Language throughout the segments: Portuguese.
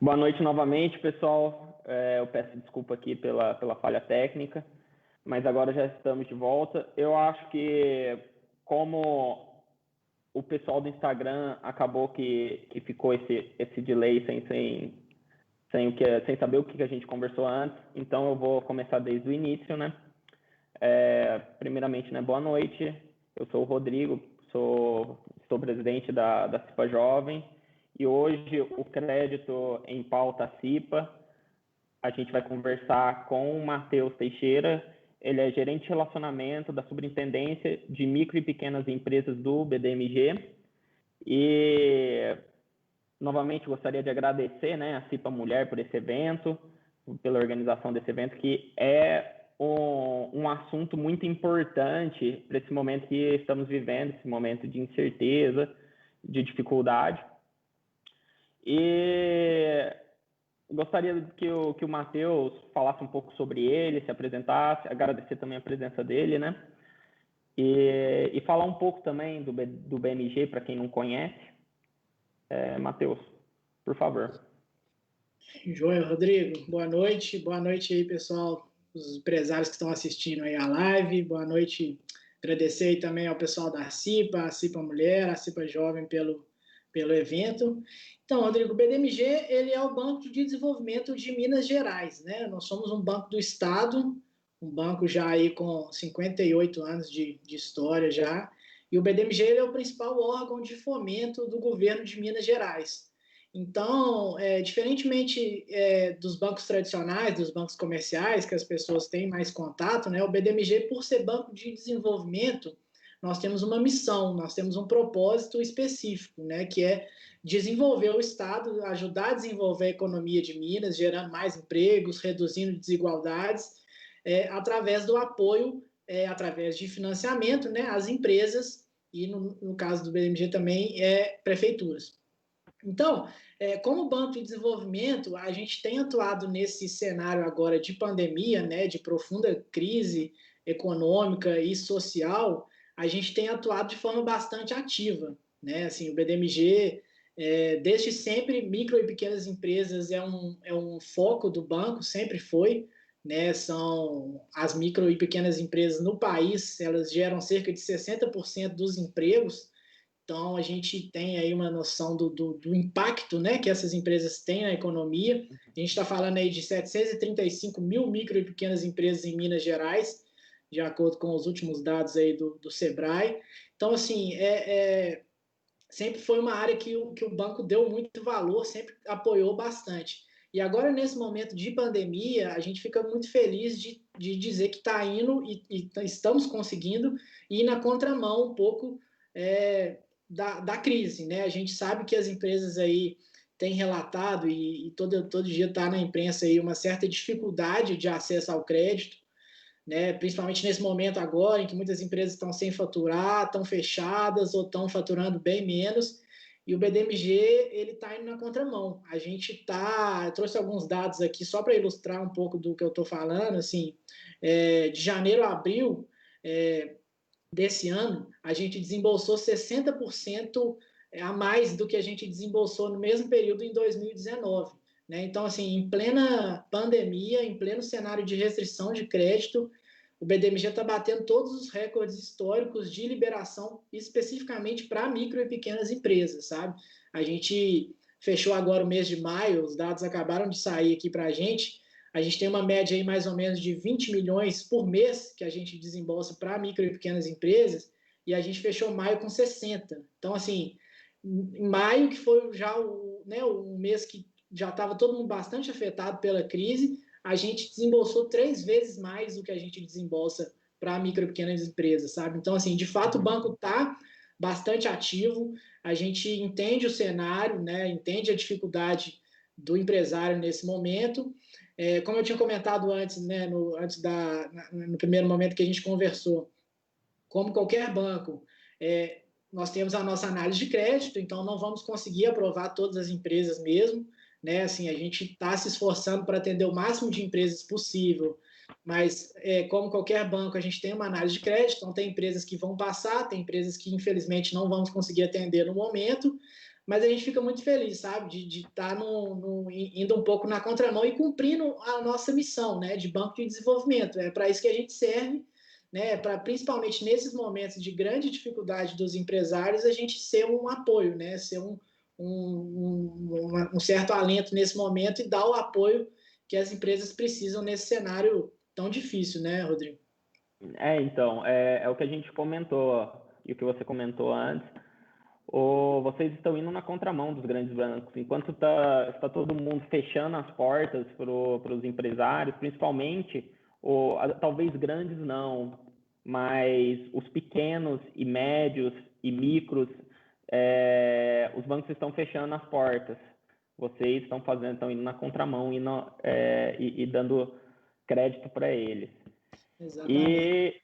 Boa noite novamente, pessoal. Eu peço desculpa aqui pela falha técnica, mas agora já estamos de volta. Eu acho que, como o pessoal do Instagram acabou que ficou esse delay sem saber o que a gente conversou antes, então eu vou começar desde o início, né? Primeiramente, né, boa noite. Eu sou o Rodrigo, sou presidente da CIPA Jovem, e hoje o Crédito em Pauta CIPA, a gente vai conversar com o Matheus Teixeira. Ele é gerente de relacionamento da Superintendência de Micro e Pequenas Empresas do BDMG. E, novamente, gostaria de agradecer, né, a CIPA Mulher por esse evento, pela organização desse evento, que é um assunto muito importante para esse momento que estamos vivendo, esse momento de incerteza, de dificuldade. E gostaria que o Matheus falasse um pouco sobre ele, se apresentasse, agradecer também a presença dele, né? E falar um pouco também do BMG, para quem não conhece. Matheus, por favor. Joia, Rodrigo. Boa noite aí, pessoal, os empresários que estão assistindo aí a live. Boa noite. Agradecer aí também ao pessoal da CIPA, a CIPA Mulher, a CIPA Jovem pelo evento. Então, Rodrigo, o BDMG, ele é o Banco de Desenvolvimento de Minas Gerais, né? Nós somos um banco do Estado, um banco já aí com 58 anos de história já, e o BDMG ele é o principal órgão de fomento do governo de Minas Gerais. Então, diferentemente dos bancos tradicionais, dos bancos comerciais, que as pessoas têm mais contato, né, o BDMG, por ser banco de desenvolvimento, nós temos uma missão, nós temos um propósito específico, né, que é desenvolver o Estado, ajudar a desenvolver a economia de Minas, gerando mais empregos, reduzindo desigualdades, através do apoio, através de financiamento, né, às empresas e, no caso do BDMG também, prefeituras. Então, como banco de desenvolvimento, a gente tem atuado nesse cenário agora de pandemia, né, de profunda crise econômica e social, a gente tem atuado de forma bastante ativa, né, assim, o BDMG, desde sempre, micro e pequenas empresas é um foco do banco, sempre foi, né, são as micro e pequenas empresas no país, elas geram cerca de 60% dos empregos. Então, a gente tem aí uma noção do impacto, né, que essas empresas têm na economia. A gente está falando aí de 735 mil micro e pequenas empresas em Minas Gerais, de acordo com os últimos dados aí do Sebrae. Então, assim, sempre foi uma área que o banco deu muito valor, sempre apoiou bastante. E agora, nesse momento de pandemia, a gente fica muito feliz de dizer que está indo e estamos conseguindo ir na contramão um pouco da crise, né? A gente sabe que as empresas aí têm relatado e todo dia está na imprensa aí uma certa dificuldade de acesso ao crédito, né? Principalmente nesse momento agora em que muitas empresas estão sem faturar, estão fechadas ou estão faturando bem menos. E o BDMG ele está indo na contramão. A gente eu trouxe alguns dados aqui só para ilustrar um pouco do que eu estou falando. Assim, de janeiro a abril desse ano, a gente desembolsou 60% a mais do que a gente desembolsou no mesmo período em 2019. Né? Então, assim, em plena pandemia, em pleno cenário de restrição de crédito, o BDMG está batendo todos os recordes históricos de liberação, especificamente para micro e pequenas empresas, sabe? A gente fechou agora o mês de maio, os dados acabaram de sair aqui para a gente tem uma média aí mais ou menos de 20 milhões por mês que a gente desembolsa para micro e pequenas empresas, e a gente fechou maio com 60. Então, assim, em maio, que foi já o mês que já estava todo mundo bastante afetado pela crise, a gente desembolsou 3 vezes mais do que a gente desembolsa para micro e pequenas empresas, sabe? Então, assim, de fato, o banco está bastante ativo, a gente entende o cenário, né, entende a dificuldade do empresário nesse momento. Como eu tinha comentado antes, né, no primeiro momento que a gente conversou, como qualquer banco, nós temos a nossa análise de crédito, então não vamos conseguir aprovar todas as empresas mesmo, né? Assim, a gente está se esforçando para atender o máximo de empresas possível, mas como qualquer banco, a gente tem uma análise de crédito, então tem empresas que vão passar, tem empresas que infelizmente não vamos conseguir atender no momento, mas a gente fica muito feliz, sabe, de estar indo um pouco na contramão e cumprindo a nossa missão, né, de banco de desenvolvimento. É para isso que a gente serve, né, para principalmente nesses momentos de grande dificuldade dos empresários, a gente ser um apoio, né, ser um certo alento nesse momento e dar o apoio que as empresas precisam nesse cenário tão difícil, né, Rodrigo? Então, é o que a gente comentou e o que você comentou antes. Vocês estão indo na contramão dos grandes bancos. Enquanto está todo mundo fechando as portas para os empresários, principalmente, talvez grandes não, mas os pequenos e médios e micros, os bancos estão fechando as portas. Vocês estão indo na contramão e dando crédito para eles. Exatamente.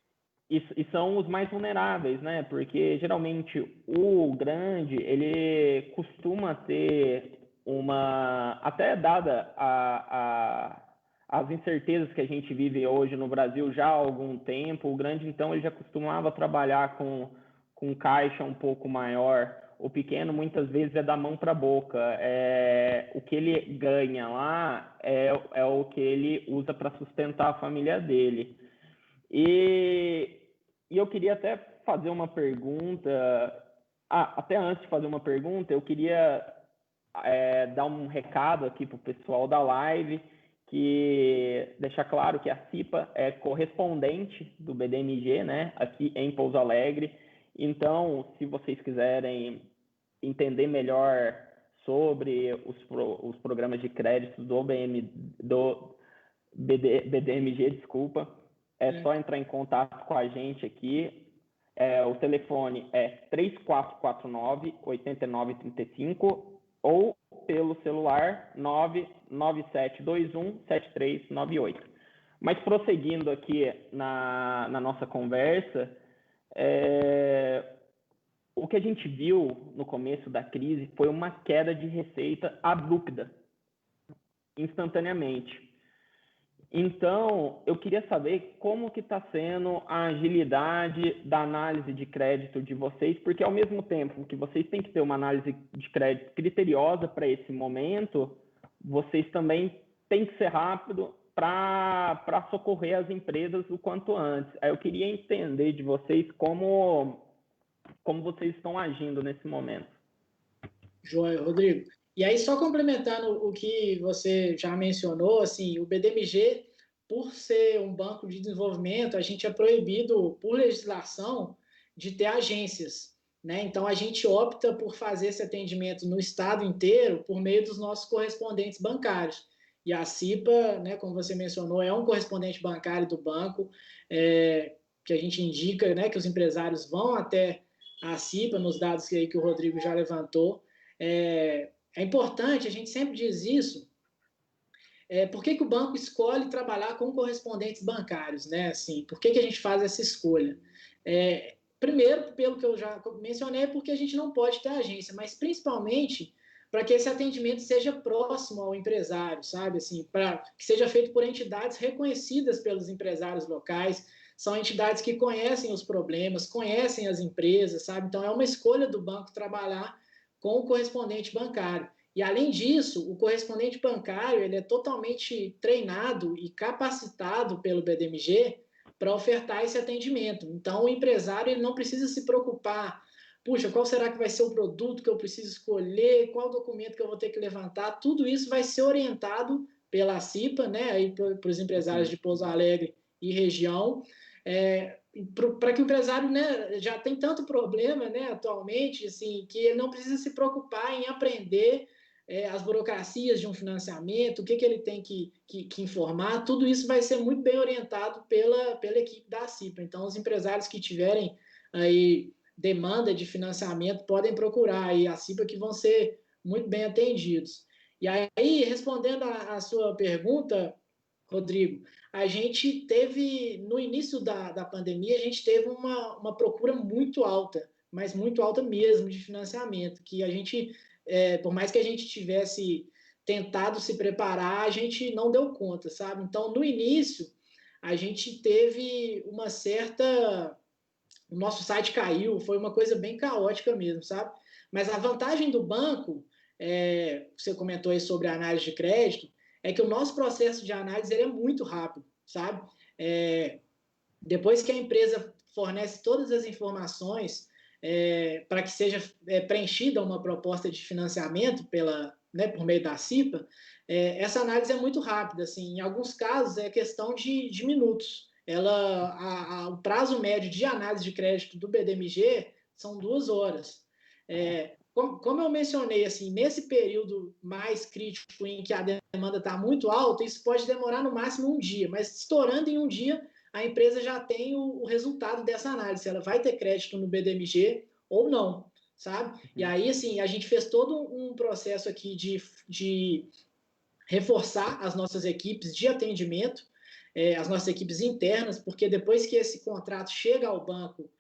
E são os mais vulneráveis, né? Porque geralmente o grande, ele costuma ter até dada as incertezas que a gente vive hoje no Brasil já há algum tempo, o grande, então, ele já costumava trabalhar com caixa um pouco maior. O pequeno, muitas vezes, é da mão para a boca. O que ele ganha lá é o que ele usa para sustentar a família dele. E eu queria até fazer uma pergunta. Até antes de fazer uma pergunta, eu queria dar um recado aqui para o pessoal da live, que deixar claro que a CIPA é correspondente do BDMG, né, aqui em Pouso Alegre. Então, se vocês quiserem entender melhor sobre os programas de crédito do BDMG, desculpa, só entrar em contato com a gente aqui. O telefone é 3449-8935 ou pelo celular 99721-7398. Mas prosseguindo aqui na nossa conversa, o que a gente viu no começo da crise foi uma queda de receita abrupta, instantaneamente. Então, eu queria saber como que está sendo a agilidade da análise de crédito de vocês, porque ao mesmo tempo que vocês têm que ter uma análise de crédito criteriosa para esse momento, vocês também têm que ser rápido para socorrer as empresas o quanto antes. Aí eu queria entender de vocês como vocês estão agindo nesse momento. Joia, Rodrigo. E aí, só complementando o que você já mencionou, assim, o BDMG, por ser um banco de desenvolvimento, a gente é proibido, por legislação, de ter agências, né? Então, a gente opta por fazer esse atendimento no estado inteiro por meio dos nossos correspondentes bancários. E a CIPA, né, como você mencionou, é um correspondente bancário do banco, que a gente indica, né, que os empresários vão até a CIPA, nos dados que o Rodrigo já levantou. É importante, a gente sempre diz isso. Por que o banco escolhe trabalhar com correspondentes bancários, né? Assim, por que a gente faz essa escolha? Primeiro, pelo que eu já mencionei, porque a gente não pode ter agência, mas principalmente para que esse atendimento seja próximo ao empresário, sabe? Assim, para que seja feito por entidades reconhecidas pelos empresários locais, são entidades que conhecem os problemas, conhecem as empresas, sabe? Então, é uma escolha do banco trabalhar com o correspondente bancário. E, além disso, o correspondente bancário ele é totalmente treinado e capacitado pelo BDMG para ofertar esse atendimento. Então, o empresário ele não precisa se preocupar, puxa, qual será que vai ser o produto que eu preciso escolher, qual documento que eu vou ter que levantar, tudo isso vai ser orientado pela CIPA, né, para os empresários de Pouso Alegre e região, para que o empresário, né, já tem tanto problema, né, atualmente, assim, que ele não precisa se preocupar em aprender as burocracias de um financiamento, o que ele tem que informar, tudo isso vai ser muito bem orientado pela equipe da CIPA. Então, os empresários que tiverem aí demanda de financiamento podem procurar aí a CIPA, que vão ser muito bem atendidos. E aí, respondendo a sua pergunta, Rodrigo, a gente teve, no início da pandemia, a gente teve uma procura muito alta, mas muito alta mesmo, de financiamento, que a gente, por mais que a gente tivesse tentado se preparar, a gente não deu conta, sabe? Então, no início, a gente teve uma certa... O nosso site caiu, foi uma coisa bem caótica mesmo, sabe? Mas a vantagem do banco, você comentou aí sobre a análise de crédito, é que o nosso processo de análise ele é muito rápido, sabe? Depois que a empresa fornece todas as informações para que seja preenchida uma proposta de financiamento por meio da CIPA, essa análise é muito rápida. Assim, em alguns casos é questão de minutos. O prazo médio de análise de crédito do BDMG são 2 horas. Como eu mencionei, assim, nesse período mais crítico em que a demanda está muito alta, isso pode demorar no máximo um dia, mas estourando em um dia, a empresa já tem o resultado dessa análise, ela vai ter crédito no BDMG ou não, sabe? E aí, assim, a gente fez todo um processo aqui de reforçar as nossas equipes de atendimento, as nossas equipes internas, porque depois que esse contrato chega ao banco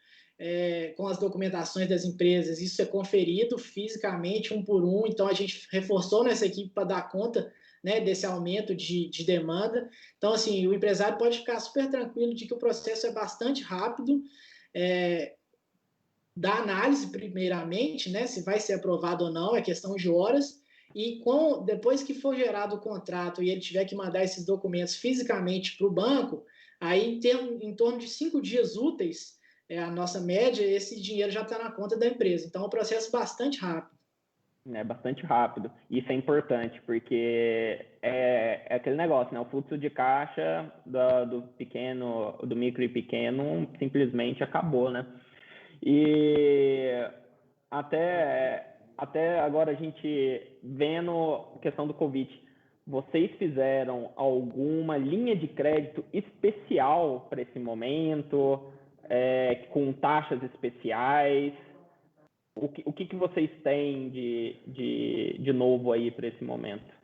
com as documentações das empresas, isso é conferido fisicamente, um por um, então a gente reforçou nessa equipe para dar conta, né, desse aumento de demanda. Então, assim, o empresário pode ficar super tranquilo de que o processo é bastante rápido, da análise, primeiramente, né, se vai ser aprovado ou não, é questão de horas, e depois que for gerado o contrato e ele tiver que mandar esses documentos fisicamente para o banco, aí em torno de 5 dias úteis, a nossa média, esse dinheiro já está na conta da empresa. Então, é um processo bastante rápido. É bastante rápido. Isso é importante, porque é aquele negócio, né? O fluxo de caixa do pequeno, do micro e pequeno, simplesmente acabou, né? E até agora a gente vendo a questão do Covid, vocês fizeram alguma linha de crédito especial para esse momento, com taxas especiais? O que vocês têm de novo aí para esse momento?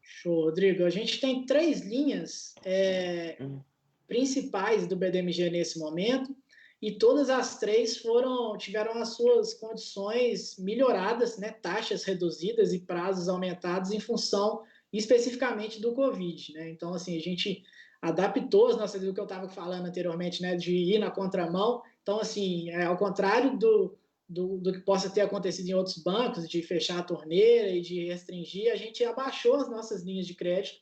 Show, Rodrigo. A gente tem 3 linhas principais do BDMG nesse momento, e todas as 3 tiveram as suas condições melhoradas, né, taxas reduzidas e prazos aumentados em função especificamente do Covid, né? Então, assim, a gente adaptou as nossas, do que eu estava falando anteriormente, né, de ir na contramão. Então, assim, ao contrário do que possa ter acontecido em outros bancos, de fechar a torneira e de restringir, a gente abaixou as nossas linhas de crédito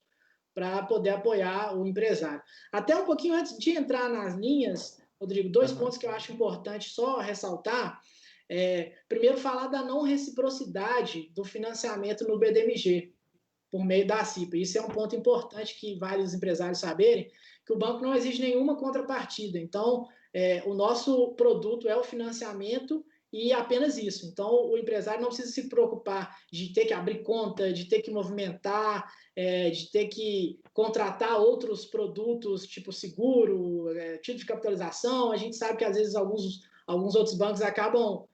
para poder apoiar o empresário. Até um pouquinho antes de entrar nas linhas, Rodrigo, 2 pontos que eu acho importante só ressaltar. Primeiro, falar da não reciprocidade do financiamento no BDMG, por meio da CIPA. Isso é um ponto importante que vale os empresários saberem, que o banco não exige nenhuma contrapartida. Então, o nosso produto é o financiamento e apenas isso. Então, o empresário não precisa se preocupar de ter que abrir conta, de ter que movimentar, de ter que contratar outros produtos, tipo seguro, título de capitalização. A gente sabe que, às vezes, alguns outros bancos acabam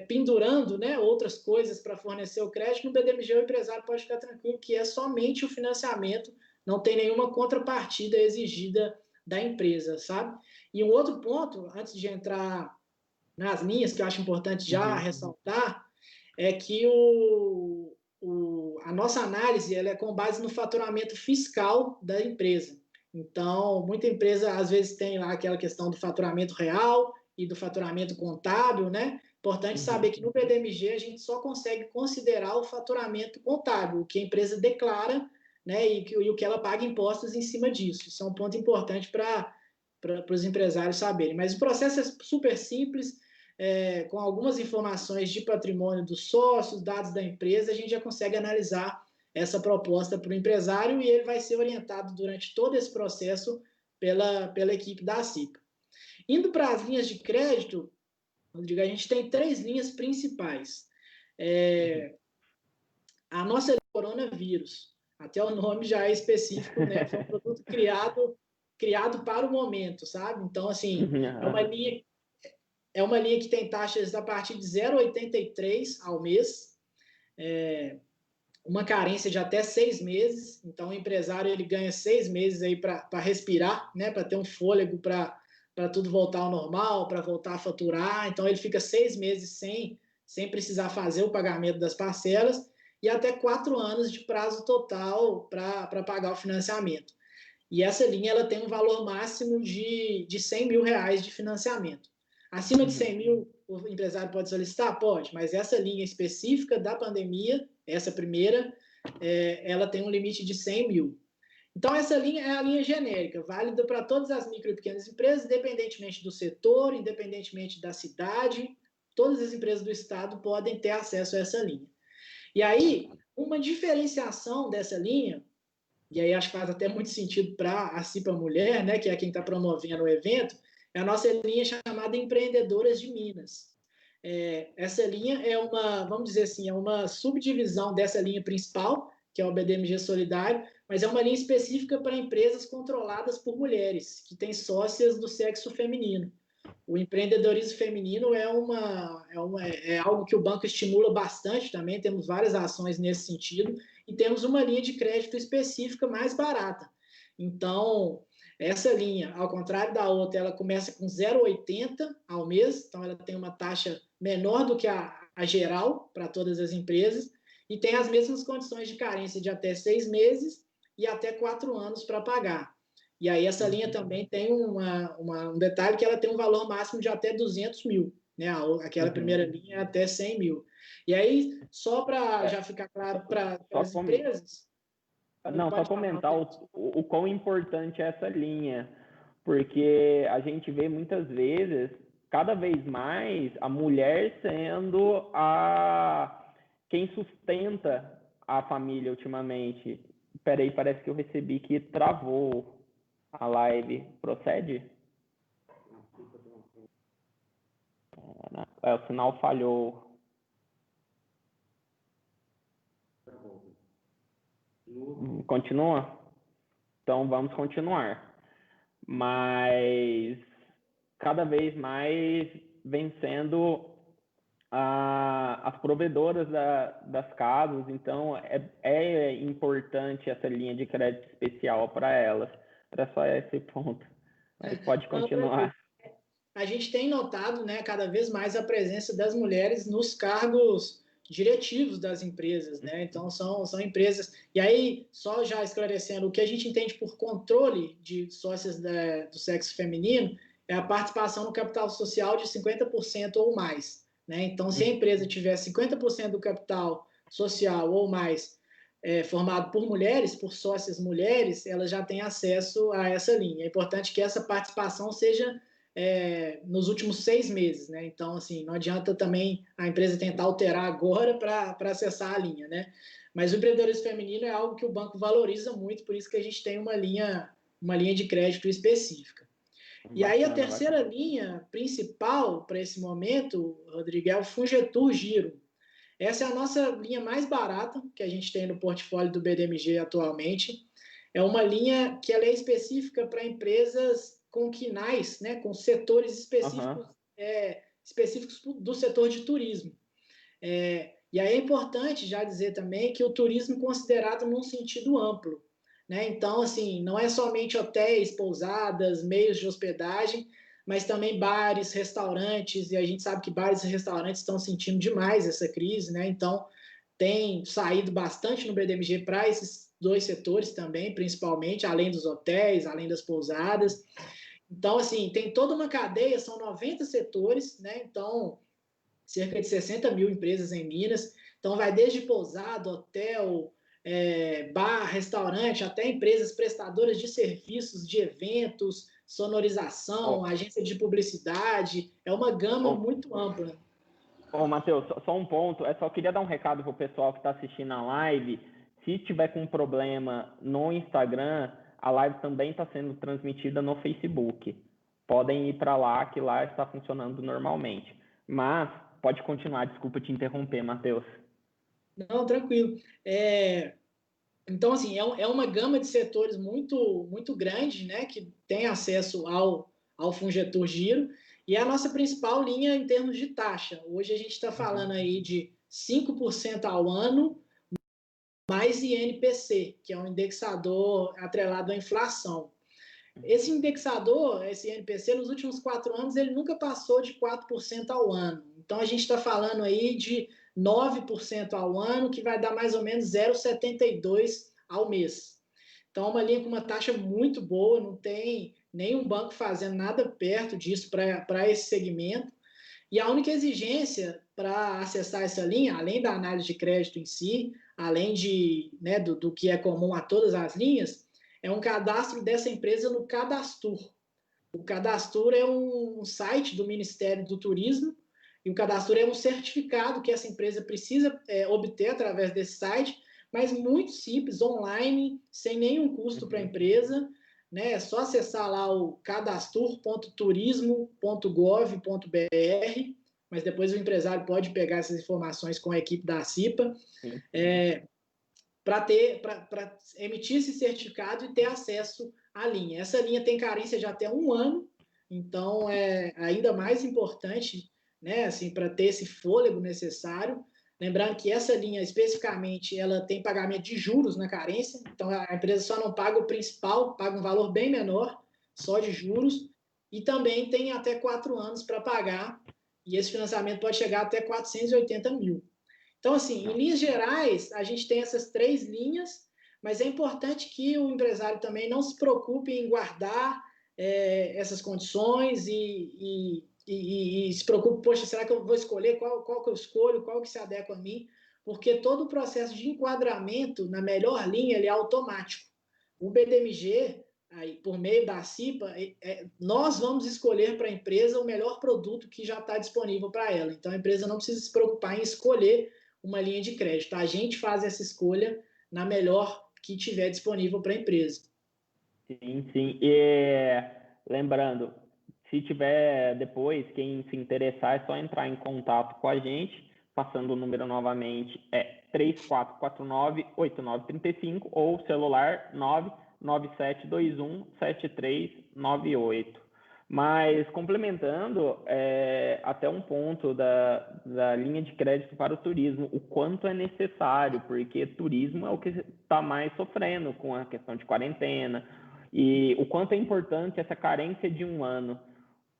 pendurando, né, outras coisas para fornecer o crédito. No BDMG, o empresário pode ficar tranquilo que é somente o financiamento, não tem nenhuma contrapartida exigida da empresa, sabe? E um outro ponto, antes de entrar nas linhas, que eu acho importante já ressaltar, é que a nossa análise ela é com base no faturamento fiscal da empresa. Então, muita empresa, às vezes, tem lá aquela questão do faturamento real e do faturamento contábil, né? Importante saber que no BDMG a gente só consegue considerar o faturamento contábil, o que a empresa declara, né, e o que ela paga impostos em cima disso. Isso é um ponto importante para os empresários saberem. Mas o processo é super simples, com algumas informações de patrimônio dos sócios, dados da empresa, a gente já consegue analisar essa proposta para o empresário e ele vai ser orientado durante todo esse processo pela equipe da CIPA. Indo para as linhas de crédito, Rodrigo, a gente tem 3 linhas principais. A nossa coronavírus, até o nome já é específico, né? Foi um produto criado para o momento, sabe? Então, assim, é uma linha que tem taxas a partir de 0,83 ao mês, uma carência de até 6 meses. Então, o empresário ele ganha 6 meses aí para respirar, né? Para ter um fôlego para tudo voltar ao normal, para voltar a faturar. Então, ele fica 6 meses sem precisar fazer o pagamento das parcelas e até 4 anos de prazo total para pagar o financiamento. E essa linha ela tem um valor máximo de R$100 mil de financiamento. Acima de 100 mil, o empresário pode solicitar? Pode, mas essa linha específica da pandemia, essa primeira, ela tem um limite de 100 mil. Então, essa linha é a linha genérica, válida para todas as micro e pequenas empresas, independentemente do setor, independentemente da cidade, todas as empresas do estado podem ter acesso a essa linha. E aí, uma diferenciação dessa linha, e aí acho que faz até muito sentido para a CIPA Mulher, né, que é quem está promovendo o evento, é a nossa linha chamada Empreendedoras de Minas. Essa linha é uma, vamos dizer assim, é uma subdivisão dessa linha principal, que é o BDMG Solidário, mas é uma linha específica para empresas controladas por mulheres, que têm sócias do sexo feminino. O empreendedorismo feminino é algo que o banco estimula bastante também, temos várias ações nesse sentido, e temos uma linha de crédito específica mais barata. Então, essa linha, ao contrário da outra, ela começa com 0,80 ao mês, então ela tem uma taxa menor do que a geral para todas as empresas, e tem as mesmas condições de carência de até 6 meses e até 4 anos para pagar. E aí essa linha também tem um detalhe que ela tem um valor máximo de até 200 mil, né? Aquela primeira linha é até 100 mil. E aí, só para já ficar claro para as empresas... Não, só comentar o quão importante é essa linha, porque a gente vê muitas vezes, cada vez mais, a mulher sendo quem sustenta a família ultimamente. Peraí, parece que eu recebi que travou a live. Procede? O sinal falhou. Continua? Então vamos continuar. Mas cada vez mais vem sendo as provedoras das casas, então é importante essa linha de crédito especial para elas. Era só esse ponto. Mas pode continuar. A gente tem notado, né, cada vez mais a presença das mulheres nos cargos diretivos das empresas, né? Então são empresas. E aí, só já esclarecendo, o que a gente entende por controle de sócias do sexo feminino é a participação no capital social de 50% ou mais, né? Então, se a empresa tiver 50% do capital social ou mais formado por mulheres, por sócias mulheres, ela já tem acesso a essa linha. É importante que essa participação seja nos últimos 6 meses, né? Então, assim, não adianta também a empresa tentar alterar agora para acessar a linha, né? Mas o empreendedorismo feminino é algo que o banco valoriza muito, por isso que a gente tem uma linha de crédito específica. E aí a terceira linha principal para esse momento, Rodrigo, é o Fungetur Giro. Essa é a nossa linha mais barata que a gente tem no portfólio do BDMG atualmente. É uma linha que ela é específica para empresas com quinais, né, com setores específicos, específicos do setor de turismo. E aí é importante já dizer também que o turismo é considerado num sentido amplo, né? Então, assim, não é somente hotéis, pousadas, meios de hospedagem, mas também bares, restaurantes, e a gente sabe que bares e restaurantes estão sentindo demais essa crise, né? Então, tem saído bastante no BDMG para esses 2 setores também, principalmente, além dos hotéis, além das pousadas. Então, assim, tem toda uma cadeia, são 90 setores, né? Então, cerca de 60 mil empresas em Minas. Então, vai desde pousada, hotel, bar, restaurante, até empresas prestadoras de serviços, de eventos, sonorização, agência de publicidade. É uma gama muito ampla. Matheus, só um ponto. Eu só queria dar um recado para o pessoal que está assistindo a live. Se tiver com um problema no Instagram, a live também está sendo transmitida no Facebook. Podem ir para lá, que lá está funcionando normalmente. Mas pode continuar, desculpa te interromper, Matheus. Não, tranquilo. Então, assim, é uma gama de setores muito, muito grande, né, que tem acesso ao Fungetur Giro, e é a nossa principal linha em termos de taxa. Hoje a gente está falando aí de 5% ao ano, mais INPC, que é um indexador atrelado à inflação. Esse indexador, esse INPC, nos últimos 4 anos, ele nunca passou de 4% ao ano. Então, a gente está falando aí de 9% ao ano, que vai dar mais ou menos 0,72 ao mês. Então, é uma linha com uma taxa muito boa, não tem nenhum banco fazendo nada perto disso para esse segmento. E a única exigência para acessar essa linha, além da análise de crédito em si, além né, do que é comum a todas as linhas, é um cadastro dessa empresa no Cadastur. O Cadastur é um site do Ministério do Turismo, e o Cadastur é um certificado que essa empresa precisa obter através desse site, mas muito simples, online, sem nenhum custo para a empresa. Né? É só acessar lá o cadastur.turismo.gov.br, mas depois o empresário pode pegar essas informações com a equipe da CIPA, para emitir esse certificado e ter acesso à linha. Essa linha tem carência de até 1 ano, então é ainda mais importante, né, assim, para ter esse fôlego necessário. Lembrando que essa linha, especificamente, ela tem pagamento de juros na carência, então a empresa só não paga o principal, paga um valor bem menor, só de juros, e também tem até 4 anos para pagar, e esse financiamento pode chegar até 480 mil. Então, assim, em linhas gerais, a gente tem essas 3 linhas, mas é importante que o empresário também não se preocupe em guardar essas condições e se preocupe, poxa, será que eu vou escolher qual que eu escolho, qual que se adequa a mim? Porque todo o processo de enquadramento na melhor linha ele é automático. O BDMG, aí, por meio da CIPA, nós vamos escolher para a empresa o melhor produto que já está disponível para ela. Então, a empresa não precisa se preocupar em escolher uma linha de crédito. A gente faz essa escolha na melhor que tiver disponível para a empresa. Sim, sim. E lembrando, se tiver depois, quem se interessar, é só entrar em contato com a gente, passando o número novamente, é 3449-8935 ou celular 99721-7398. Mas, complementando, até um ponto da linha de crédito para o turismo, o quanto é necessário, porque turismo é o que está mais sofrendo com a questão de quarentena, e o quanto é importante essa carência de 1 ano,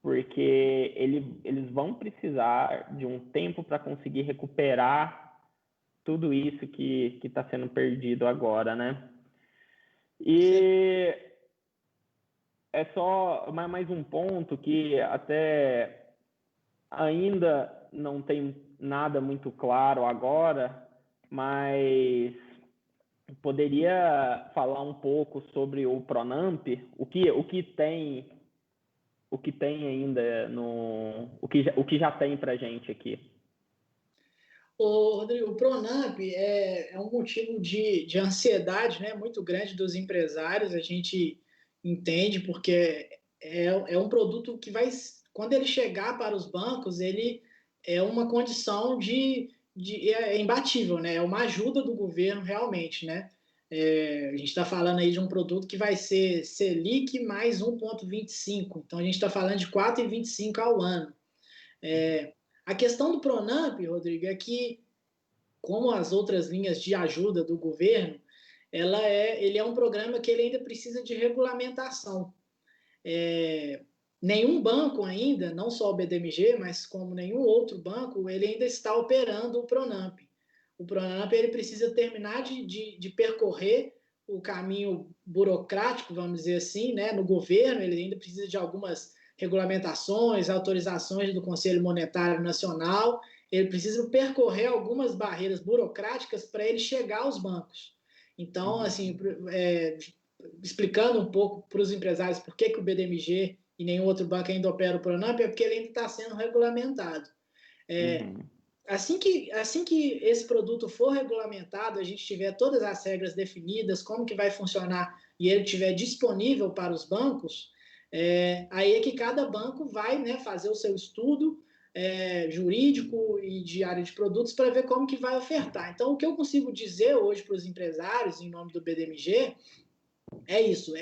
porque eles vão precisar de um tempo para conseguir recuperar tudo isso que está sendo perdido agora, né? E é só mais um ponto que até ainda não tem nada muito claro agora, mas poderia falar um pouco sobre o Pronamp, o que tem ainda o que já tem para gente aqui. Rodrigo, o Pronamp é um motivo de ansiedade, né, muito grande dos empresários, a gente entende, porque é um produto que vai, quando ele chegar para os bancos, ele é uma condição é imbatível, né, é uma ajuda do governo realmente, né. A gente está falando aí de um produto que vai ser Selic mais 1,25, então a gente está falando de 4,25 ao ano. A questão do Pronamp, Rodrigo, é que, como as outras linhas de ajuda do governo, ele é um programa que ele ainda precisa de regulamentação. Nenhum banco ainda, não só o BDMG, mas como nenhum outro banco, ele ainda está operando o Pronamp. O Pronamp ele precisa terminar de percorrer o caminho burocrático, vamos dizer assim, né, no governo, ele ainda precisa de algumas regulamentações, autorizações do Conselho Monetário Nacional, ele precisa percorrer algumas barreiras burocráticas para ele chegar aos bancos. Então, assim, explicando um pouco para os empresários por que o BDMG e nenhum outro banco ainda opera o Pronamp, é porque ele ainda está sendo regulamentado. Assim que esse produto for regulamentado, a gente tiver todas as regras definidas, como que vai funcionar e ele estiver disponível para os bancos, aí é que cada banco vai, né, fazer o seu estudo jurídico e de área de produtos para ver como que vai ofertar. Então, o que eu consigo dizer hoje para os empresários, em nome do BDMG, é isso.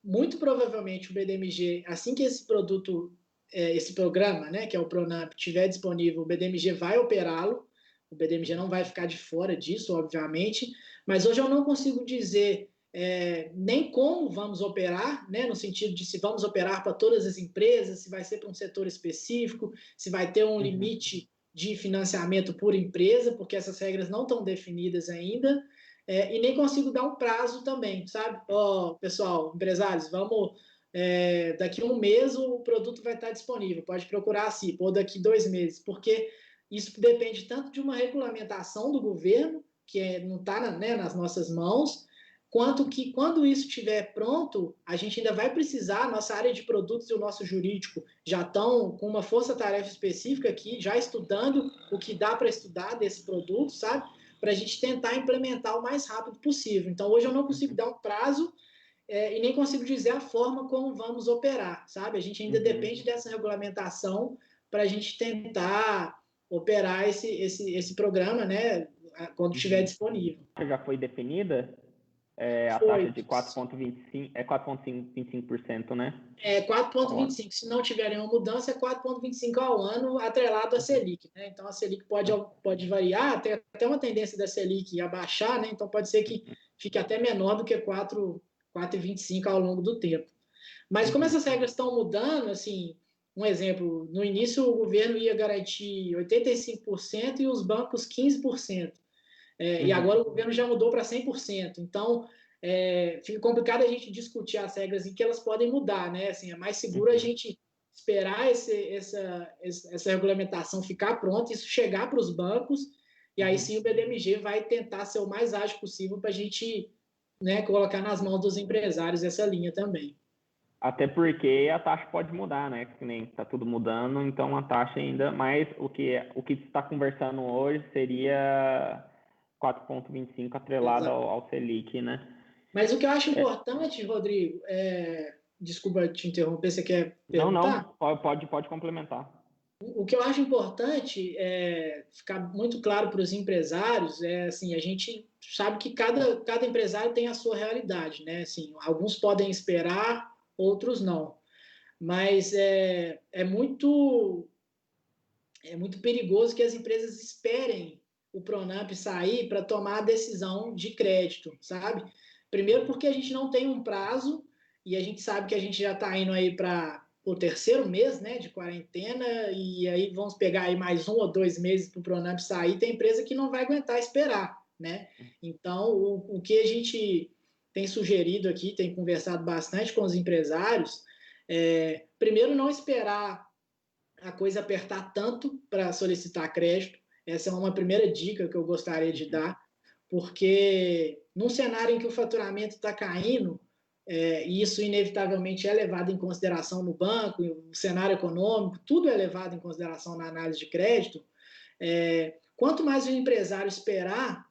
Muito provavelmente o BDMG, assim que esse produto, esse programa, né, que é o Pronamp, estiver disponível, o BDMG vai operá-lo. O BDMG não vai ficar de fora disso, obviamente, mas hoje eu não consigo dizer nem como vamos operar, né, no sentido de se vamos operar para todas as empresas, se vai ser para um setor específico, se vai ter um limite de financiamento por empresa, porque essas regras não estão definidas ainda. E nem consigo dar um prazo também, sabe? Pessoal, empresários, daqui a um mês o produto vai estar disponível, pode procurar a CIPA, ou daqui 2 meses, porque isso depende tanto de uma regulamentação do governo, que não está nas nossas mãos, quanto que quando isso estiver pronto, a gente ainda vai precisar, a nossa área de produtos e o nosso jurídico já estão com uma força-tarefa específica aqui, já estudando o que dá para estudar desse produto, sabe? Para a gente tentar implementar o mais rápido possível. Então, hoje eu não consigo dar um prazo e nem consigo dizer a forma como vamos operar, sabe? A gente ainda depende dessa regulamentação para a gente tentar operar esse programa, né, quando estiver disponível. Já foi definida a taxa de 4,25%, 4,25%, né? 4,25%. Se não tiver nenhuma mudança, é 4,25% ao ano, atrelado à Selic, né? Então, a Selic pode variar, tem até uma tendência da Selic abaixar, né? Então, pode ser que fique até menor do que 4,25% ao longo do tempo. Mas como essas regras estão mudando, assim, um exemplo, no início o governo ia garantir 85% e os bancos 15%. E agora o governo já mudou para 100%. Então, fica complicado a gente discutir as regras em que elas podem mudar, né? Assim, é mais seguro a gente esperar essa regulamentação ficar pronta, isso chegar para os bancos, e aí sim o BDMG vai tentar ser o mais ágil possível para a gente, né, colocar nas mãos dos empresários essa linha também. Até porque a taxa pode mudar, né? Que nem está tudo mudando, então a taxa ainda mais o que está conversando hoje seria 4,25 atrelado ao Selic, né? Mas o que eu acho importante, Rodrigo, desculpa te interromper, você quer perguntar? Não, pode complementar. O que eu acho importante ficar muito claro para os empresários assim, a gente sabe que cada empresário tem a sua realidade, né? Assim, alguns podem esperar, outros não. Mas é muito perigoso que as empresas esperem o Pronamp sair para tomar a decisão de crédito, sabe? Primeiro porque a gente não tem um prazo e a gente sabe que a gente já está indo aí para o terceiro mês, né, de quarentena, e aí vamos pegar aí mais 1 ou 2 meses para o Pronamp sair, tem empresa que não vai aguentar esperar, né? Então, o que a gente tem sugerido aqui, tem conversado bastante com os empresários, primeiro não esperar a coisa apertar tanto para solicitar crédito. Essa é uma primeira dica que eu gostaria de dar, porque num cenário em que o faturamento está caindo, e isso inevitavelmente é levado em consideração no banco, o cenário econômico, tudo é levado em consideração na análise de crédito, quanto mais o empresário esperar,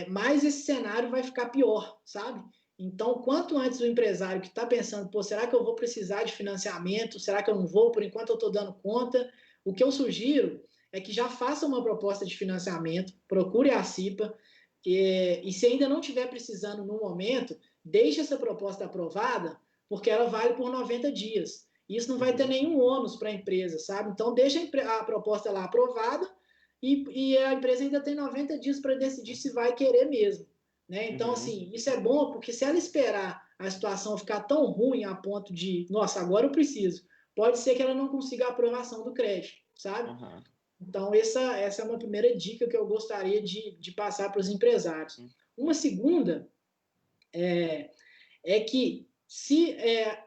mais esse cenário vai ficar pior, sabe? Então, quanto antes o empresário que está pensando, pô, será que eu vou precisar de financiamento? Será que eu não vou? Por enquanto eu estou dando conta. O que eu sugiro é que já faça uma proposta de financiamento, procure a CIPA, e se ainda não estiver precisando no momento, deixe essa proposta aprovada, porque ela vale por 90 dias. Isso não vai ter nenhum ônus para a empresa, sabe? Então, deixa a proposta lá aprovada e a empresa ainda tem 90 dias para decidir se vai querer mesmo. Né? Então, assim, isso é bom porque se ela esperar a situação ficar tão ruim a ponto de, nossa, agora eu preciso, pode ser que ela não consiga a aprovação do crédito, sabe? Então, essa é uma primeira dica que eu gostaria de passar para os empresários. Uma segunda é que se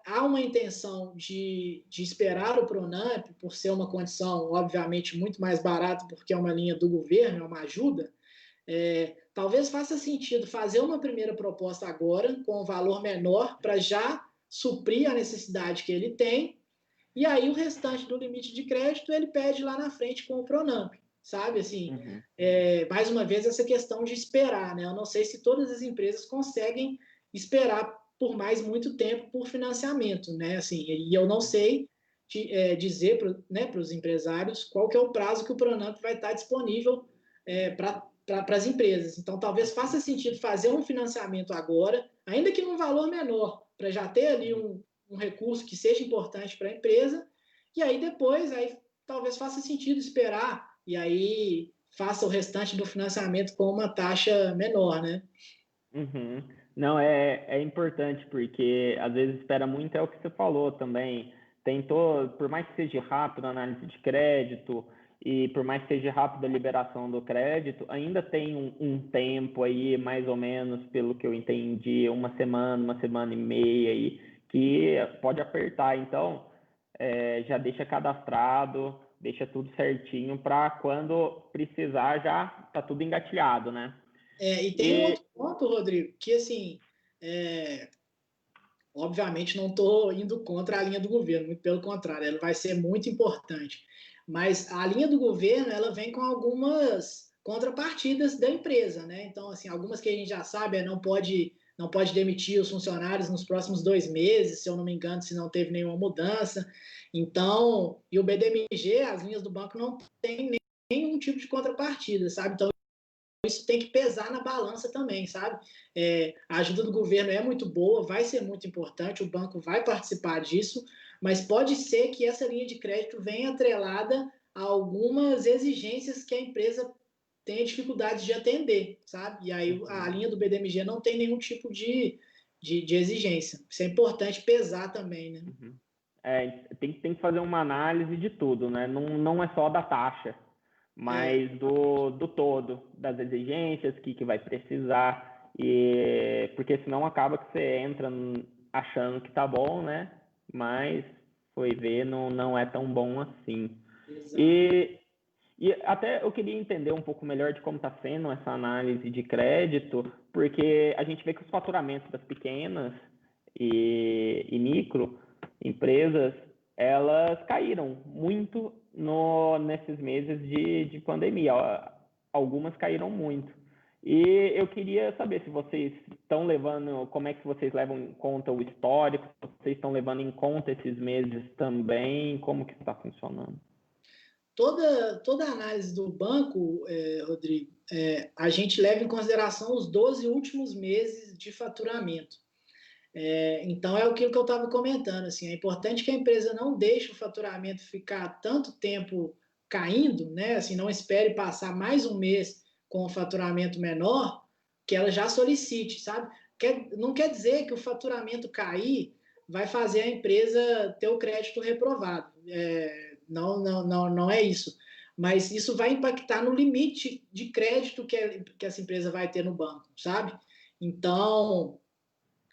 há uma intenção de esperar o Pronamp, por ser uma condição, obviamente, muito mais barata, porque é uma linha do governo, é uma ajuda, talvez faça sentido fazer uma primeira proposta agora, com um valor menor, para já suprir a necessidade que ele tem, e aí o restante do limite de crédito ele pede lá na frente com o Pronamp, sabe? Assim, mais uma vez, essa questão de esperar, né? Eu não sei se todas as empresas conseguem esperar por muito tempo por financiamento, né? Assim, e eu não sei dizer para os empresários qual que é o prazo que o Pronamp vai estar disponível para as empresas. Então, talvez faça sentido fazer um financiamento agora, ainda que num valor menor, para já ter ali um recurso que seja importante para a empresa, e aí depois, talvez faça sentido esperar, e aí faça o restante do financiamento com uma taxa menor, né? Não, é importante, porque às vezes espera muito, é o que você falou também. Por mais que seja rápido a análise de crédito, e por mais que seja rápido a liberação do crédito, ainda tem um tempo aí, mais ou menos, pelo que eu entendi, uma semana e meia aí, que pode apertar. Então, já deixa cadastrado, deixa tudo certinho para quando precisar já tá tudo engatilhado, né? E tem um outro ponto, Rodrigo, que assim, obviamente não estou indo contra a linha do governo, muito pelo contrário, ela vai ser muito importante. Mas a linha do governo, ela vem com algumas contrapartidas da empresa, né? Então, assim, algumas que a gente já sabe, não pode demitir os funcionários nos próximos 2 meses, se eu não me engano, se não teve nenhuma mudança. Então, e o BDMG, as linhas do banco não tem nenhum tipo de contrapartida, sabe? Então, isso tem que pesar na balança também, sabe? A ajuda do governo é muito boa, vai ser muito importante, o banco vai participar disso, mas pode ser que essa linha de crédito venha atrelada a algumas exigências que a empresa tenha dificuldade de atender, sabe? E aí a linha do BDMG não tem nenhum tipo de exigência. Isso é importante pesar também, né? Tem que fazer uma análise de tudo, né? Não é só da taxa, mas do todo, das exigências, que vai precisar, porque senão acaba que você entra achando que tá bom, né? Mas foi ver, não é tão bom assim. Exato. E até eu queria entender um pouco melhor de como está sendo essa análise de crédito, porque a gente vê que os faturamentos das pequenas e micro empresas, elas caíram muito nesses meses de pandemia. Algumas caíram muito. E eu queria saber se vocês estão levando, como é que vocês levam em conta o histórico, se vocês estão levando em conta esses meses também, como que está funcionando? Toda a análise do banco, Rodrigo, a gente leva em consideração os 12 últimos meses de faturamento. Então, é aquilo que eu estava comentando. Assim, é importante que a empresa não deixe o faturamento ficar tanto tempo caindo, né? Assim, não espere passar mais um mês com o faturamento menor, que ela já solicite, sabe? Não quer dizer que o faturamento cair vai fazer a empresa ter o crédito reprovado. Não é isso. Mas isso vai impactar no limite de crédito que essa empresa vai ter no banco, sabe? Então,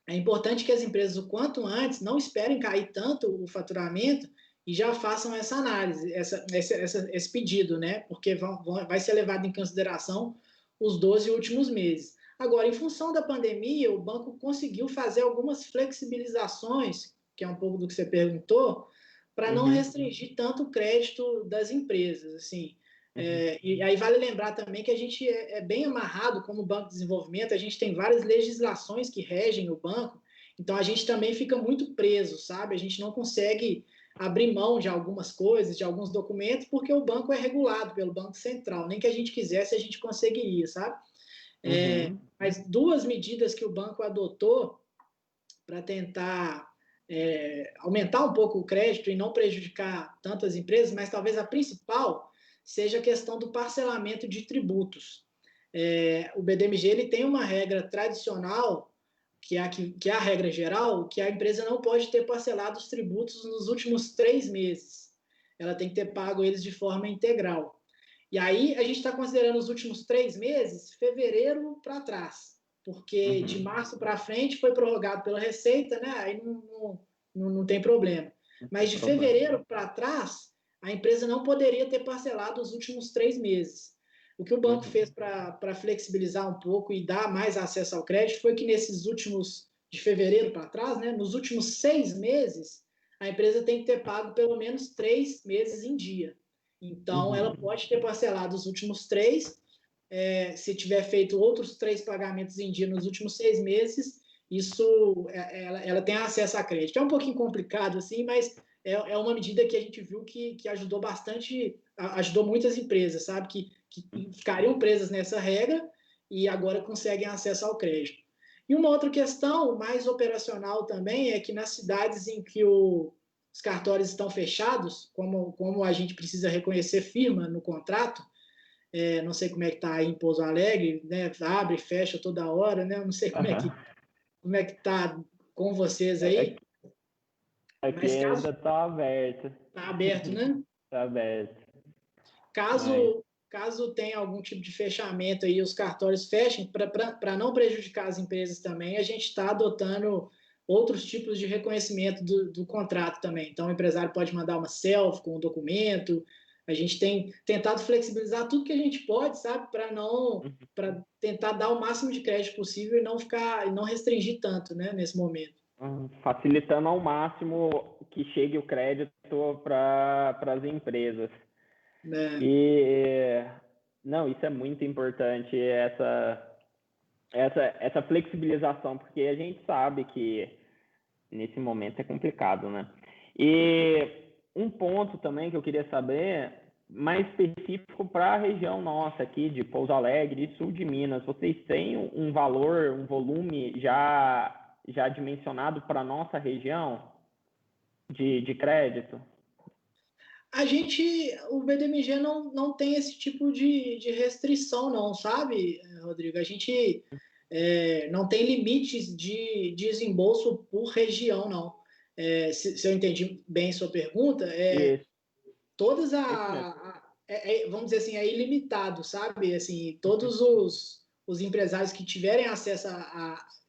é importante que as empresas, o quanto antes, não esperem cair tanto o faturamento e já façam essa análise, esse pedido, né? Porque vai ser levado em consideração os 12 últimos meses. Agora, em função da pandemia, o banco conseguiu fazer algumas flexibilizações, que é um pouco do que você perguntou, para não restringir tanto o crédito das empresas, assim. E aí vale lembrar também que a gente é bem amarrado como Banco de Desenvolvimento, a gente tem várias legislações que regem o banco, então a gente também fica muito preso, sabe? A gente não consegue abrir mão de algumas coisas, de alguns documentos, porque o banco é regulado pelo Banco Central, nem que a gente quisesse a gente conseguiria, sabe? Mas duas medidas que o banco adotou para tentar aumentar um pouco o crédito e não prejudicar tantas empresas, mas talvez a principal seja a questão do parcelamento de tributos. O BDMG ele tem uma regra tradicional, que é a regra geral, que a empresa não pode ter parcelado os tributos nos últimos 3 meses. Ela tem que ter pago eles de forma integral. E aí a gente está considerando os últimos 3 meses, fevereiro para trás, porque de março para frente foi prorrogado pela Receita, né? Aí não tem problema. Mas de fevereiro para trás, a empresa não poderia ter parcelado os últimos 3 meses. O que o banco fez para flexibilizar um pouco e dar mais acesso ao crédito foi que nesses últimos, de fevereiro para trás, né, nos últimos 6 meses, a empresa tem que ter pago pelo menos 3 meses em dia. Então, ela pode ter parcelado os últimos 3, se tiver feito outros 3 pagamentos em dia nos últimos 6 meses, isso ela tem acesso a crédito. É um pouquinho complicado, assim, mas é uma medida que a gente viu que ajudou bastante, ajudou muitas empresas, sabe? Que ficariam presas nessa regra e agora conseguem acesso ao crédito. E uma outra questão mais operacional também é que nas cidades em que os cartórios estão fechados, como a gente precisa reconhecer firma no contrato, não sei como é que está aí em Pouso Alegre, né? Abre e fecha toda hora, né? Eu não sei como é que está com vocês aí. Aqui ainda está aberto. Está aberto, né? Está aberto. Caso tenha algum tipo de fechamento aí, os cartórios fechem, para não prejudicar as empresas também, a gente está adotando outros tipos de reconhecimento do contrato também. Então, o empresário pode mandar uma selfie com o documento. A gente tem tentado flexibilizar tudo que a gente pode, sabe, para tentar dar o máximo de crédito possível e não restringir tanto, né, nesse momento. Facilitando ao máximo que chegue o crédito para as empresas. E não, isso é muito importante, essa flexibilização, porque a gente sabe que nesse momento é complicado, né? E um ponto também que eu queria saber, mais específico para a região nossa aqui de Pouso Alegre e sul de Minas, vocês têm um valor, um volume já dimensionado para a nossa região de crédito? O BDMG não tem esse tipo de restrição, não, sabe, Rodrigo? A gente não tem limites de desembolso por região, não. Se eu entendi bem sua pergunta, todas vamos dizer assim, é ilimitado, sabe? Assim, todos os empresários que tiverem acesso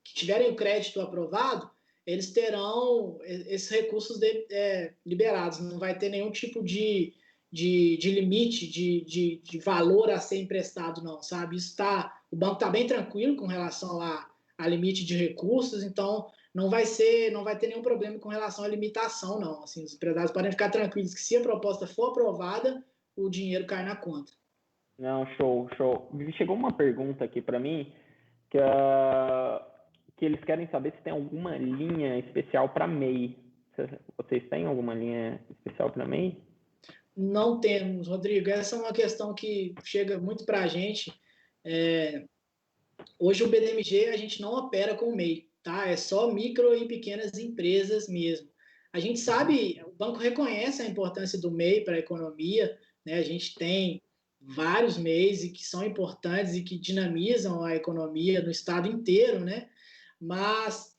que tiverem o crédito aprovado, eles terão esses recursos liberados. Não vai ter nenhum tipo de limite de valor a ser emprestado, não, sabe? O banco está bem tranquilo com relação a limite de recursos, então não vai ter nenhum problema com relação à limitação, não. Assim, os empresários podem ficar tranquilos que se a proposta for aprovada, o dinheiro cai na conta. Não, show. Chegou uma pergunta aqui para mim que eles querem saber se tem alguma linha especial para MEI. Vocês têm alguma linha especial para MEI? Não temos, Rodrigo. Essa é uma questão que chega muito para a gente. Hoje o BDMG a gente não opera com MEI, tá? É só micro e pequenas empresas mesmo. A gente sabe, o banco reconhece a importância do MEI para a economia, né? A gente tem vários MEIs que são importantes e que dinamizam a economia no estado inteiro, né? Mas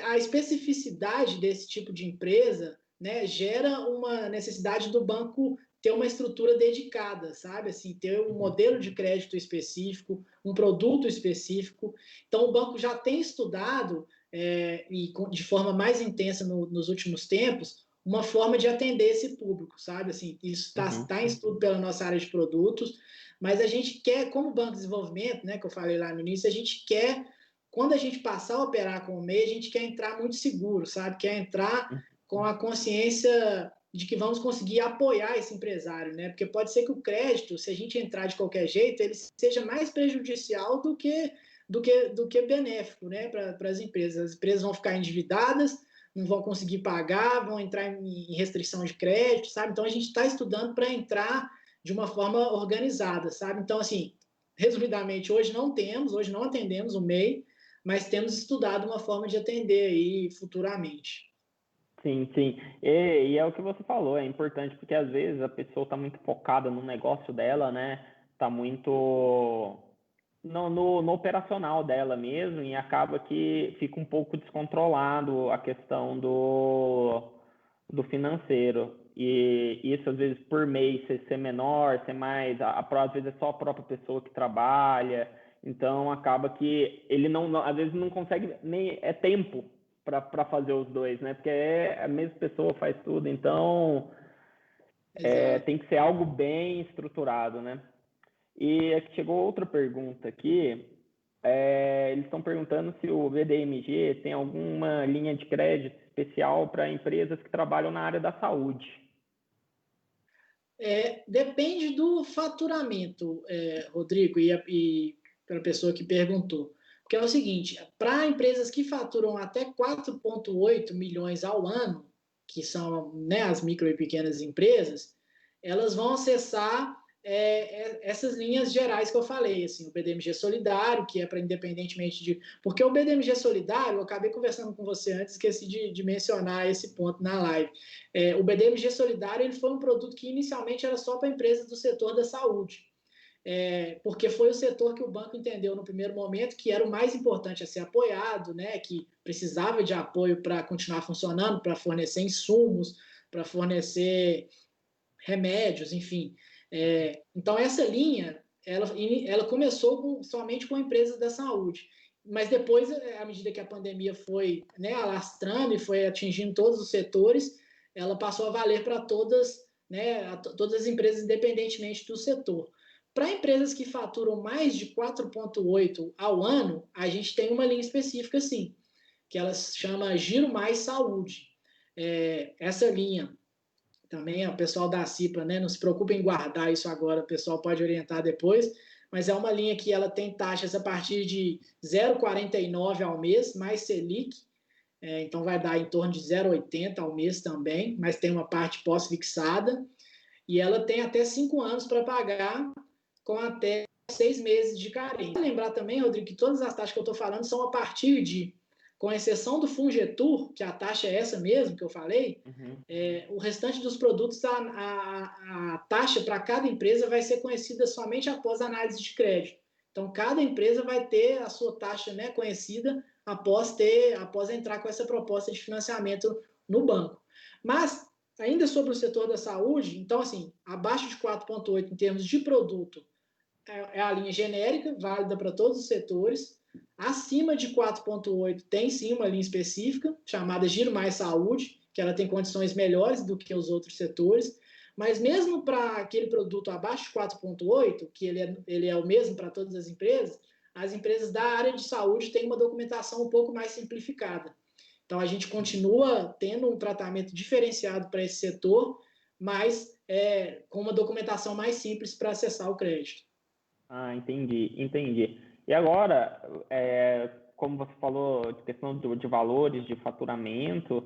a especificidade desse tipo de empresa, né, gera uma necessidade do banco ter uma estrutura dedicada, sabe? Assim, ter um modelo de crédito específico, um produto específico. Então, o banco já tem estudado, e de forma mais intensa nos últimos tempos, uma forma de atender esse público, sabe? Assim, isso está em estudo pela nossa área de produtos, mas a gente quer, como Banco de Desenvolvimento, né, que eu falei lá no início, a gente quer, quando a gente passar a operar com o MEI, a gente quer entrar muito seguro, sabe? Quer entrar com a consciência de que vamos conseguir apoiar esse empresário, né? Porque pode ser que o crédito, se a gente entrar de qualquer jeito, ele seja mais prejudicial do que benéfico, né, para as empresas. As empresas vão ficar endividadas, não vão conseguir pagar, vão entrar em restrição de crédito, sabe? Então a gente está estudando para entrar de uma forma organizada, sabe? Então, assim, resumidamente, hoje não atendemos o MEI, mas temos estudado uma forma de atender aí futuramente. Sim. E é o que você falou, é importante, porque às vezes a pessoa está muito focada no negócio dela, né? Está muito no operacional dela mesmo, e acaba que fica um pouco descontrolado a questão do financeiro. E isso, às vezes, por mês ser menor, ser mais... às vezes é só a própria pessoa que trabalha, então acaba que ele às vezes não consegue nem... É tempo para fazer os dois, né? Porque a mesma pessoa faz tudo, então tem que ser algo bem estruturado, né? E chegou outra pergunta aqui. Eles estão perguntando se o BDMG tem alguma linha de crédito especial para empresas que trabalham na área da saúde. Depende do faturamento, Rodrigo, e para a pessoa que perguntou. Porque é o seguinte, para empresas que faturam até 4,8 milhões ao ano, que são, né, as micro e pequenas empresas, elas vão acessar essas linhas gerais que eu falei, assim, o BDMG Solidário, que é para independentemente de... Porque o BDMG Solidário, eu acabei conversando com você antes, esqueci de mencionar esse ponto na live. O BDMG Solidário ele foi um produto que inicialmente era só para empresas do setor da saúde, porque foi o setor que o banco entendeu no primeiro momento que era o mais importante a ser apoiado, né, que precisava de apoio para continuar funcionando, para fornecer insumos, para fornecer remédios, enfim. Então, essa linha, ela começou somente com empresas da saúde. mas depois, à medida que a pandemia foi, né, alastrando e foi atingindo todos os setores, ela passou a valer para todas, né, todas as empresas, independentemente do setor. Para empresas que faturam mais de 4,8 ao ano, a gente tem uma linha específica, sim, que ela se chama Giro Mais Saúde. Essa linha, também o pessoal da CIPA, né, não se preocupe em guardar isso agora, o pessoal pode orientar depois, mas é uma linha que ela tem taxas a partir de 0,49 ao mês, mais Selic, então vai dar em torno de 0,80 ao mês também, mas tem uma parte pós-fixada, e ela tem até 5 anos para pagar, com até 6 meses de carência. Lembrar também, Rodrigo, que todas as taxas que eu estou falando são a partir de, com exceção do Fungetur, que a taxa é essa mesmo que eu falei, o restante dos produtos, a taxa para cada empresa vai ser conhecida somente após a análise de crédito. Então, cada empresa vai ter a sua taxa, né, conhecida após entrar com essa proposta de financiamento no banco. Mas, ainda sobre o setor da saúde, então, assim, abaixo de 4,8 em termos de produto, é a linha genérica, válida para todos os setores. Acima de 4,8 tem sim uma linha específica, chamada Giro Mais Saúde, que ela tem condições melhores do que os outros setores. Mas mesmo para aquele produto abaixo de 4,8, que ele é o mesmo para todas as empresas da área de saúde têm uma documentação um pouco mais simplificada. Então, a gente continua tendo um tratamento diferenciado para esse setor, mas com uma documentação mais simples para acessar o crédito. Entendi. E agora, como você falou de questão de valores, de faturamento,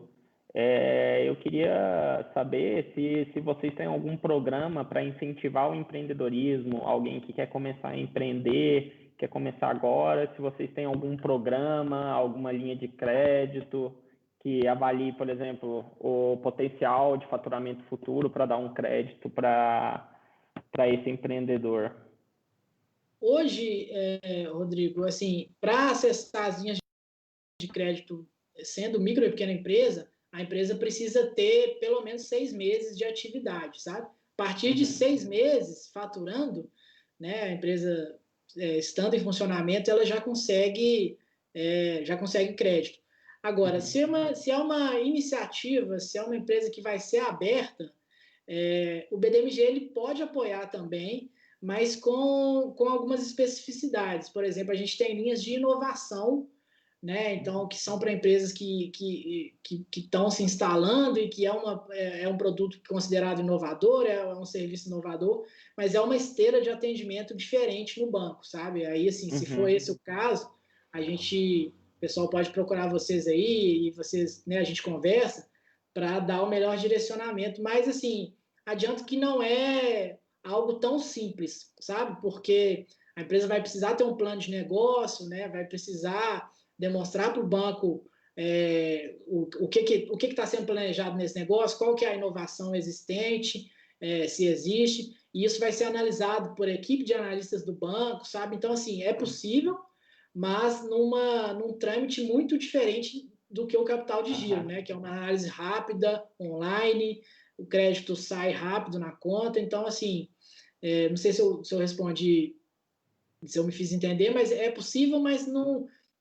eu queria saber se vocês têm algum programa para incentivar o empreendedorismo, alguém que quer começar a empreender, quer começar agora, se vocês têm algum programa, alguma linha de crédito que avalie, por exemplo, o potencial de faturamento futuro para dar um crédito para esse empreendedor. Hoje, Rodrigo, assim, para acessar as linhas de crédito, sendo micro e pequena empresa, a empresa precisa ter pelo menos 6 meses de atividade, sabe? A partir de 6 meses faturando, né, a empresa estando em funcionamento, ela já consegue crédito. Agora, se é uma iniciativa, se é uma empresa que vai ser aberta, o BDMG ele pode apoiar também, mas com algumas especificidades. Por exemplo, a gente tem linhas de inovação, né? Então, que são para empresas que estão se instalando e que é um produto considerado inovador, é um serviço inovador, mas é uma esteira de atendimento diferente no banco, sabe? Aí, assim, se for esse o caso, o pessoal pode procurar vocês aí e vocês, né, a gente conversa para dar o melhor direcionamento, mas, assim, adianto que não é algo tão simples, sabe? Porque a empresa vai precisar ter um plano de negócio, né? Vai precisar demonstrar para o banco o que está sendo planejado nesse negócio, qual que é a inovação existente, se existe, e isso vai ser analisado por equipe de analistas do banco, sabe? Então, assim, é possível, mas num trâmite muito diferente do que o capital de giro, né? Que é uma análise rápida, online, o crédito sai rápido na conta. Então, assim, não sei se eu respondi, se eu me fiz entender, mas é possível, mas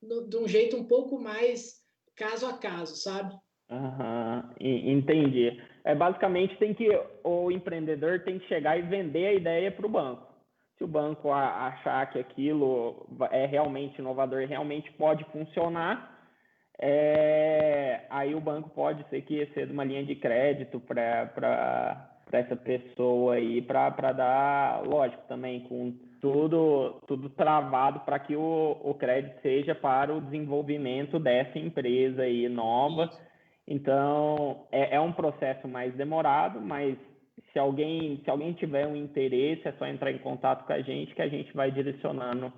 de um jeito um pouco mais caso a caso, sabe? Entendi. Basicamente, o empreendedor tem que chegar e vender a ideia para o banco. Se o banco achar que aquilo é realmente inovador e realmente pode funcionar, aí o banco pode ser que exceda uma linha de crédito para essa pessoa aí, para dar, lógico, também com tudo travado para que o crédito seja para o desenvolvimento dessa empresa aí nova. Então, é um processo mais demorado, mas se alguém tiver um interesse, é só entrar em contato com a gente, que a gente vai direcionando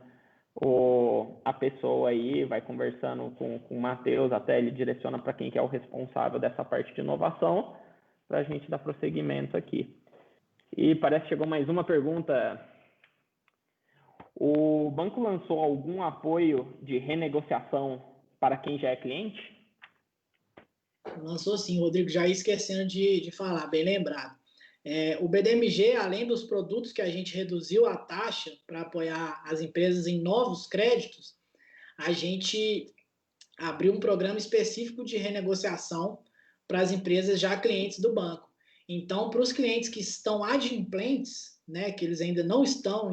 a pessoa aí, vai conversando com o Matheus, até ele direciona para quem que é o responsável dessa parte de inovação, para a gente dar prosseguimento aqui. E parece que chegou mais uma pergunta. O banco lançou algum apoio de renegociação para quem já é cliente? Lançou sim, Rodrigo, já ia esquecendo de falar, bem lembrado. O BDMG, além dos produtos que a gente reduziu a taxa para apoiar as empresas em novos créditos, a gente abriu um programa específico de renegociação para as empresas já clientes do banco. Então, para os clientes que estão adimplentes, né, que eles ainda não estão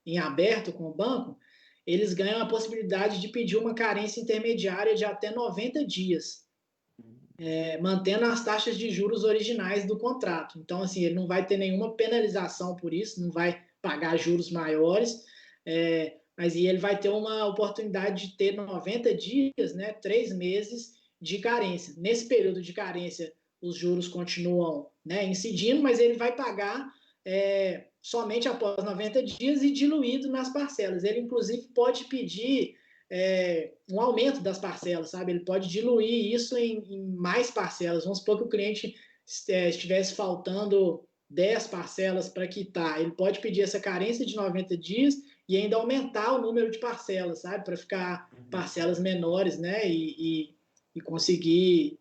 em aberto com o banco, eles ganham a possibilidade de pedir uma carência intermediária de até 90 dias, mantendo as taxas de juros originais do contrato. Então, assim, ele não vai ter nenhuma penalização por isso, não vai pagar juros maiores, mas ele vai ter uma oportunidade de ter 90 dias, né, 3 meses de carência. Nesse período de carência, os juros continuam, né, incidindo, mas ele vai pagar somente após 90 dias e diluído nas parcelas. Ele, inclusive, pode pedir um aumento das parcelas, sabe? Ele pode diluir isso em mais parcelas. Vamos supor que o cliente estivesse faltando 10 parcelas para quitar. Ele pode pedir essa carência de 90 dias e ainda aumentar o número de parcelas, sabe? Para ficar parcelas menores, né? E conseguir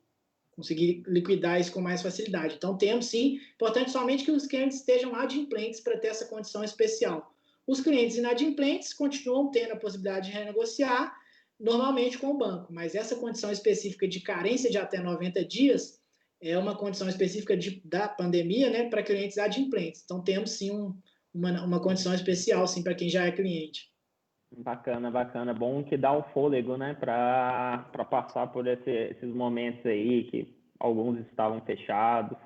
liquidar isso com mais facilidade. Então, temos sim, importante somente que os clientes estejam adimplentes para ter essa condição especial. Os clientes inadimplentes continuam tendo a possibilidade de renegociar, normalmente com o banco, mas essa condição específica de carência de até 90 dias é uma condição específica da pandemia, né, para clientes adimplentes. Então, temos sim uma condição especial, sim, para quem já é cliente. Bacana, bacana. Bom que dá o fôlego, né, para passar por esses momentos aí que alguns estavam fechados,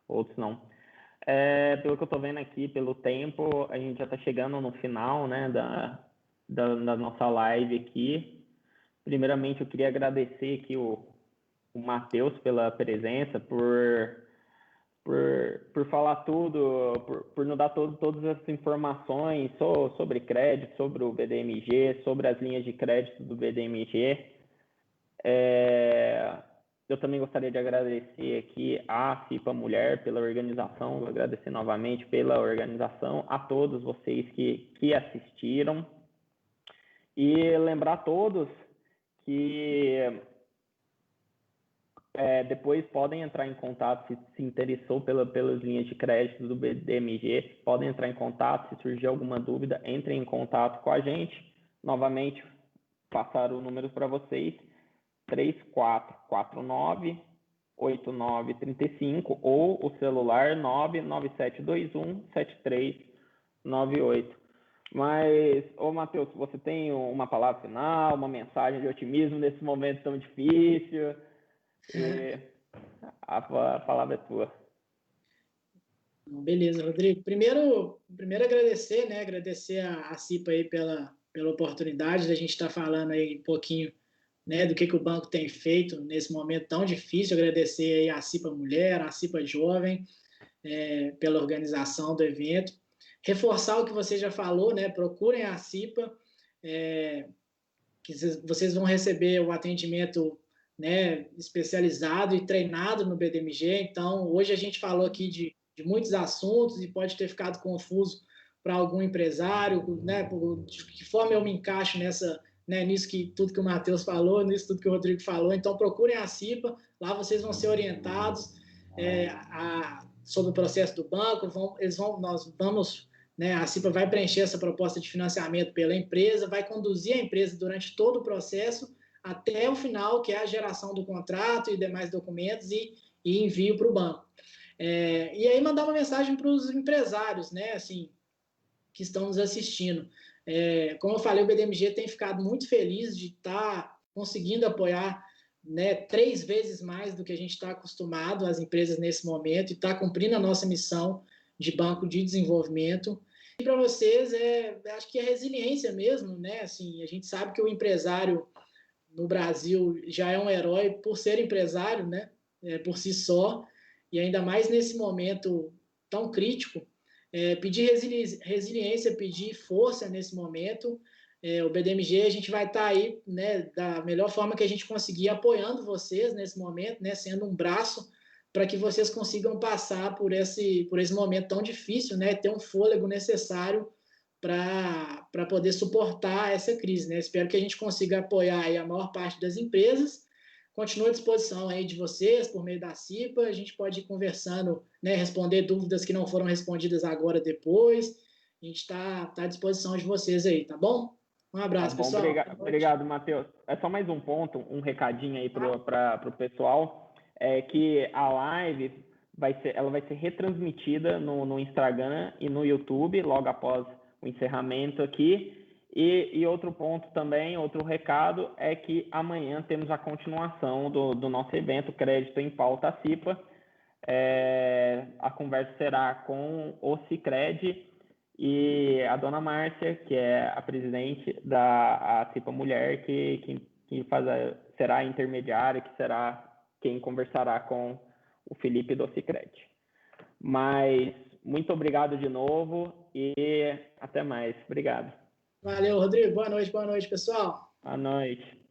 outros não. Pelo que eu estou vendo aqui, pelo tempo, a gente já está chegando no final, né, da nossa live aqui. Primeiramente, eu queria agradecer aqui o Matheus pela presença, por falar tudo, por nos dar todas as informações sobre crédito, sobre o BDMG, sobre as linhas de crédito do BDMG. Eu também gostaria de agradecer aqui à CIPA Mulher pela organização, vou agradecer novamente pela organização, a todos vocês que assistiram. E lembrar a todos que depois podem entrar em contato, se interessou pelas linhas de crédito do BDMG, podem entrar em contato, se surgir alguma dúvida, entrem em contato com a gente. Novamente, passar o número para vocês, 3449-8935 ou o celular 99721-7398. Mas, Matheus, você tem uma palavra final, uma mensagem de otimismo nesse momento tão difícil? A palavra é tua. Beleza, Rodrigo. Primeiro agradecer, né? Agradecer a CIPA aí pela oportunidade da gente estar falando aí um pouquinho, né, do que o banco tem feito nesse momento tão difícil. Agradecer aí a CIPA Mulher, a CIPA Jovem, pela organização do evento. Reforçar o que você já falou, né? Procurem a CIPA, que vocês vão receber o atendimento, né, especializado e treinado no BDMG. Então, hoje a gente falou aqui de muitos assuntos e pode ter ficado confuso para algum empresário, né, de que forma eu me encaixo nisso tudo que o Matheus falou, nisso tudo que o Rodrigo falou. Então, procurem a CIPA, lá vocês vão ser orientados sobre o processo do banco, a CIPA vai preencher essa proposta de financiamento pela empresa, vai conduzir a empresa durante todo o processo até o final, que é a geração do contrato e demais documentos e envio para o banco. E aí mandar uma mensagem para os empresários, né, assim, que estão nos assistindo. Como eu falei, o BDMG tem ficado muito feliz de estar conseguindo apoiar, né, 3 vezes mais do que a gente está acostumado as empresas nesse momento e está cumprindo a nossa missão de banco de desenvolvimento. E para vocês, acho que é resiliência mesmo, né? Assim, a gente sabe que o empresário no Brasil já é um herói por ser empresário, né? Por si só, e ainda mais nesse momento tão crítico. Pedir resiliência, pedir força nesse momento. O BDMG, a gente vai estar aí, né, da melhor forma que a gente conseguir, apoiando vocês nesse momento, né, sendo um braço para que vocês consigam passar por esse momento tão difícil, né, ter um fôlego necessário para poder suportar essa crise, né? Espero que a gente consiga apoiar aí a maior parte das empresas. Continuo à disposição aí de vocês por meio da CIPA. A gente pode ir conversando, né, responder dúvidas que não foram respondidas agora, depois. A gente está à disposição de vocês aí, tá bom? Um abraço, Tá bom, pessoal. obrigado, Matheus. É só mais um ponto, um recadinho aí para o pessoal, é que a live ela vai ser retransmitida no Instagram e no YouTube, logo após o encerramento aqui. E outro ponto também, outro recado, é que amanhã temos a continuação do nosso evento Crédito em Pauta CIPA. A conversa será com o Sicredi e a dona Márcia, que é a presidente da CIPA Mulher, que será a intermediária, que será quem conversará com o Felipe do Sicredi. Mas muito obrigado de novo e até mais. Obrigado. Valeu, Rodrigo. Boa noite, pessoal. Boa noite.